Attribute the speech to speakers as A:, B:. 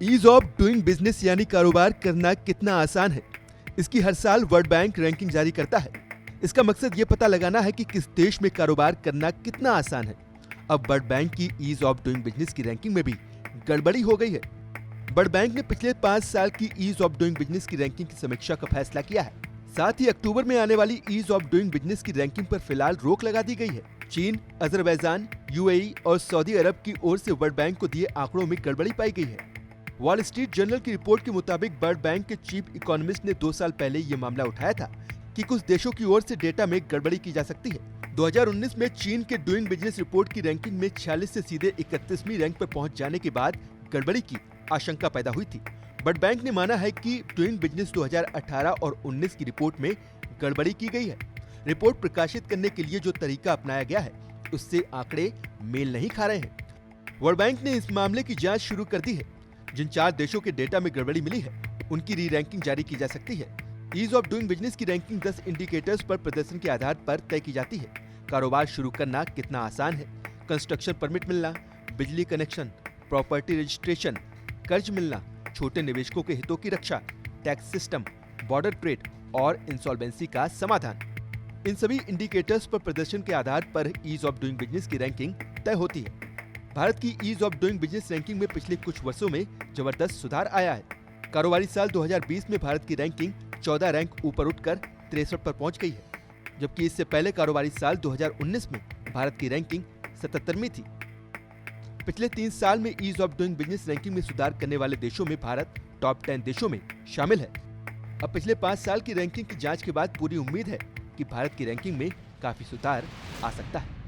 A: Ease of doing business यानी कारोबार करना कितना आसान है, इसकी हर साल वर्ल्ड बैंक रैंकिंग जारी करता है। इसका मकसद ये पता लगाना है कि किस देश में कारोबार करना कितना आसान है। अब वर्ल्ड बैंक की ईज ऑफ डूइंग बिजनेस की रैंकिंग में भी गड़बड़ी हो गई है। वर्ल्ड बैंक ने पिछले 5 साल की ईज ऑफ डूइंग बिजनेस की रैंकिंग की समीक्षा का फैसला किया है। साथ ही अक्टूबर में आने वाली ईज ऑफ डूइंग बिजनेस की रैंकिंग पर फिलहाल रोक लगा दी गई है। चीन, अजरबैजान, यूएई और सऊदी अरब की ओर से वर्ल्ड बैंक को दिए आंकड़ों में गड़बड़ी पाई गई है। वॉल स्ट्रीट जर्नल की रिपोर्ट के मुताबिक वर्ल्ड बैंक के चीफ इकोनॉमिस्ट ने 2 साल पहले ये मामला उठाया था कि कुछ देशों की ओर से डेटा में गड़बड़ी की जा सकती है। 2019 में चीन के डूइंग बिजनेस रिपोर्ट की रैंकिंग में 46 से सीधे 31वीं रैंक पर पहुंच जाने के बाद गड़बड़ी की आशंका पैदा हुई थी। वर्ल्ड बैंक ने माना है कि डूइंग बिजनेस 2018 और 19 की रिपोर्ट में गड़बड़ी की गई है। रिपोर्ट प्रकाशित करने के लिए जो तरीका अपनाया गया है उससे आंकड़े मेल नहीं खा रहे हैं। वर्ल्ड बैंक ने इस मामले की जांच शुरू कर दी है। जिन 4 देशों के डेटा में गड़बड़ी मिली है उनकी री रैंकिंग जारी की जा सकती है। ईज ऑफ डूइंग बिजनेस की रैंकिंग 10 इंडिकेटर्स पर प्रदर्शन के आधार पर तय की जाती है। कारोबार शुरू करना कितना आसान है, कंस्ट्रक्शन परमिट मिलना, बिजली कनेक्शन, प्रॉपर्टी रजिस्ट्रेशन, कर्ज मिलना, छोटे निवेशकों के हितों की रक्षा, टैक्स सिस्टम, बॉर्डर ट्रेड और इंसॉल्वेंसी का समाधान। इन सभी इंडिकेटर्स पर प्रदर्शन के आधार पर ईज ऑफ डूइंग बिजनेस की रैंकिंग तय होती है। भारत की ease of doing business ranking में पिछले कुछ वर्षों में जबरदस्त सुधार आया है। कारोबारी साल 2020 में भारत की रैंकिंग 14 रैंक ऊपर उठकर 63 पर पहुंच गई है, जबकि इससे पहले कारोबारी साल 2019 में भारत की रैंकिंग 77वीं थी। पिछले 3 साल में ease of doing business ranking में सुधार करने वाले देशों में भारत टॉप 10 देशों में शामिल है। अब पिछले 5 साल की रैंकिंग की जांच के बाद पूरी उम्मीद है कि भारत की रैंकिंग में काफी सुधार आ सकता है।